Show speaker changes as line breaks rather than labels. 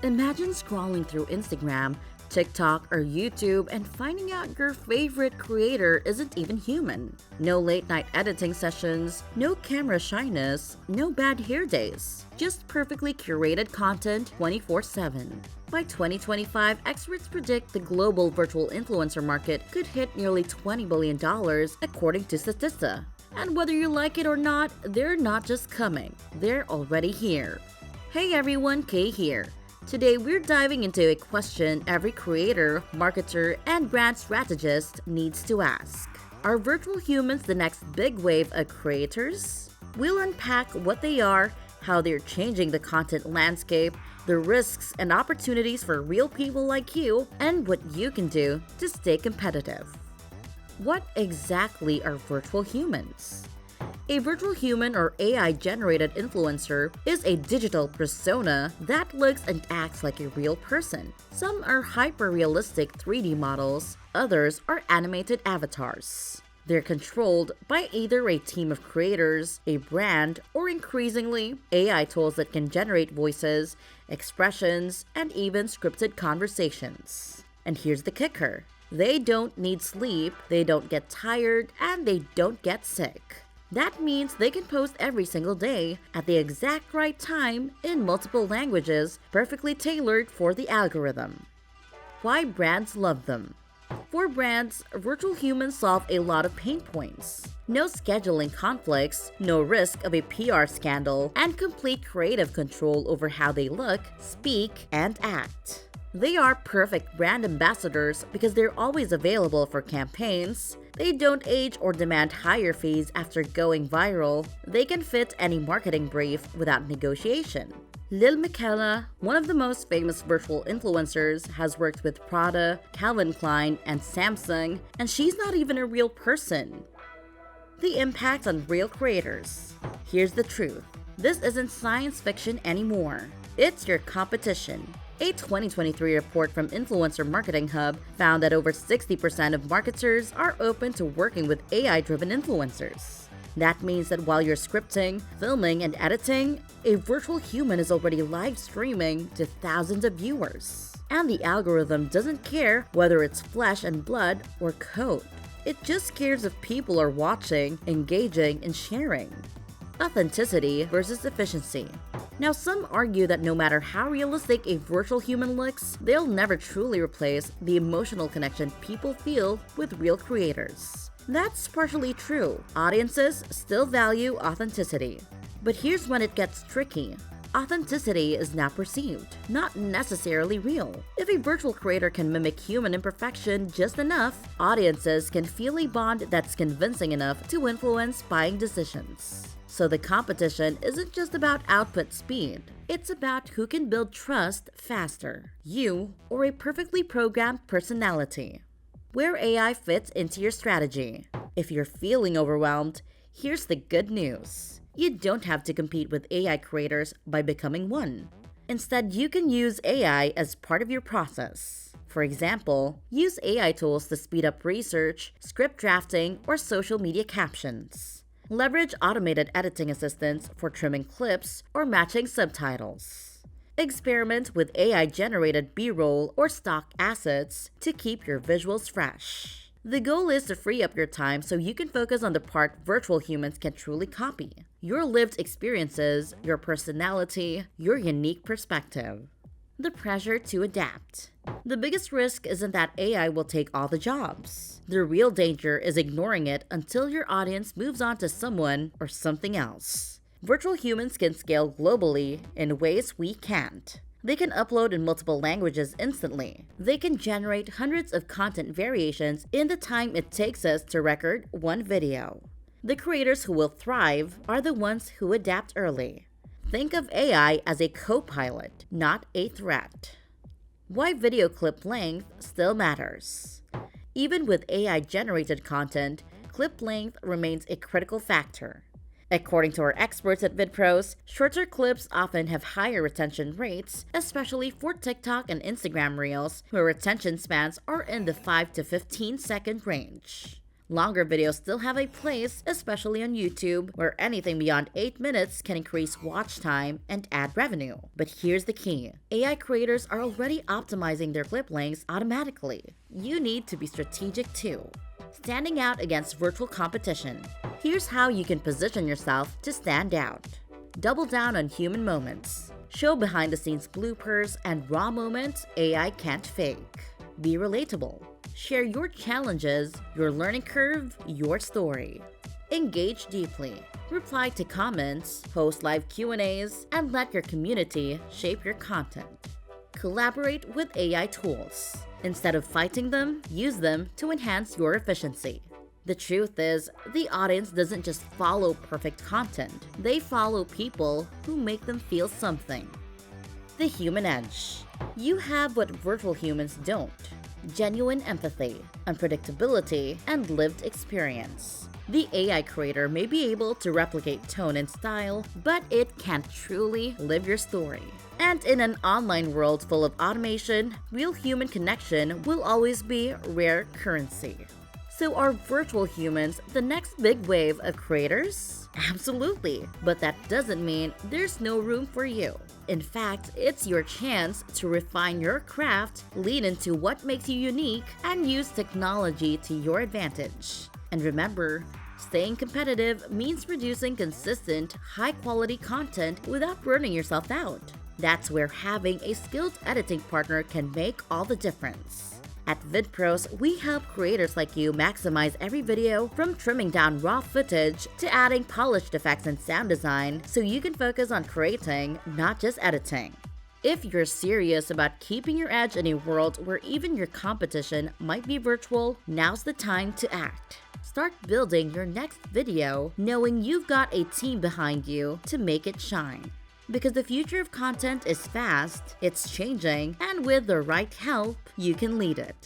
Imagine scrolling through Instagram, TikTok, or YouTube and finding out your favorite creator isn't even human. No late night editing sessions, no camera shyness, no bad hair days. Just perfectly curated content 24/7. By 2025, experts predict the global virtual influencer market could hit nearly $20 billion according to Statista. And whether you like it or not, they're not just coming, they're already here. Hey everyone, Kay here. Today we're diving into a question every creator, marketer, and brand strategist needs to ask. Are virtual humans the next big wave of creators? We'll unpack what they are, how they're changing the content landscape, the risks and opportunities for real people like you, and what you can do to stay competitive. What exactly are virtual humans? A virtual human or AI-generated influencer is a digital persona that looks and acts like a real person. Some are hyper-realistic 3D models, others are animated avatars. They're controlled by either a team of creators, a brand, or increasingly, AI tools that can generate voices, expressions, and even scripted conversations. And here's the kicker. They don't need sleep, they don't get tired, and they don't get sick. That means they can post every single day at the exact right time in multiple languages, perfectly tailored for the algorithm. Why brands love them? For brands, virtual humans solve a lot of pain points. No scheduling conflicts, no risk of a PR scandal, and complete creative control over how they look, speak, and act. They are perfect brand ambassadors because they're always available for campaigns. They don't age or demand higher fees after going viral. They can fit any marketing brief without negotiation. Lil Miquela, one of the most famous virtual influencers, has worked with Prada, Calvin Klein, and Samsung, and she's not even a real person. The impact on real creators. Here's the truth. This isn't science fiction anymore. It's your competition. A 2023 report from Influencer Marketing Hub found that over 60% of marketers are open to working with AI-driven influencers. That means that while you're scripting, filming, and editing, a virtual human is already live streaming to thousands of viewers. And the algorithm doesn't care whether it's flesh and blood or code. It just cares if people are watching, engaging, and sharing. Authenticity versus efficiency. Now, some argue that no matter how realistic a virtual human looks, they'll never truly replace the emotional connection people feel with real creators. That's partially true. Audiences still value authenticity. But here's when it gets tricky. Authenticity is now perceived, not necessarily real. If a virtual creator can mimic human imperfection just enough, audiences can feel a bond that's convincing enough to influence buying decisions. So the competition isn't just about output speed, it's about who can build trust faster, you or a perfectly programmed personality. Where AI fits into your strategy. If you're feeling overwhelmed, here's the good news. You don't have to compete with AI creators by becoming one. Instead, you can use AI as part of your process. For example, use AI tools to speed up research, script drafting, or social media captions. Leverage automated editing assistants for trimming clips or matching subtitles. Experiment with AI-generated B-roll or stock assets to keep your visuals fresh. The goal is to free up your time so you can focus on the part virtual humans can truly copy. Your lived experiences, your personality, your unique perspective. The pressure to adapt. The biggest risk isn't that AI will take all the jobs. The real danger is ignoring it until your audience moves on to someone or something else. Virtual humans can scale globally in ways we can't. They can upload in multiple languages instantly. They can generate hundreds of content variations in the time it takes us to record one video. The creators who will thrive are the ones who adapt early. Think of AI as a co-pilot, not a threat. Why video clip length still matters. Even with AI-generated content, clip length remains a critical factor. According to our experts at Vidpros, shorter clips often have higher retention rates, especially for TikTok and Instagram Reels, where retention spans are in the 5 to 15 second range. Longer videos still have a place, especially on YouTube, where anything beyond 8 minutes can increase watch time and add revenue. But here's the key. AI creators are already optimizing their clip lengths automatically. You need to be strategic too. Standing out against virtual competition. Here's how you can position yourself to stand out. Double down on human moments. Show behind-the-scenes bloopers and raw moments AI can't fake. Be relatable. Share your challenges, your learning curve, your story. Engage deeply. Reply to comments, host live Q&As, and let your community shape your content. Collaborate with AI tools. Instead of fighting them, use them to enhance your efficiency. The truth is, the audience doesn't just follow perfect content. They follow people who make them feel something. The human edge. You have what virtual humans don't. Genuine empathy, unpredictability, and lived experience. The AI creator may be able to replicate tone and style, but it can't truly live your story. And in an online world full of automation, real human connection will always be rare currency. So are virtual humans the next big wave of creators? Absolutely, but that doesn't mean there's no room for you. In fact, it's your chance to refine your craft, lean into what makes you unique, and use technology to your advantage. And remember, staying competitive means producing consistent, high-quality content without burning yourself out. That's where having a skilled editing partner can make all the difference. At Vidpros, we help creators like you maximize every video, from trimming down raw footage to adding polished effects and sound design, so you can focus on creating, not just editing. If you're serious about keeping your edge in a world where even your competition might be virtual, now's the time to act. Start building your next video knowing you've got a team behind you to make it shine. Because the future of content is fast, it's changing, and with the right help, you can lead it.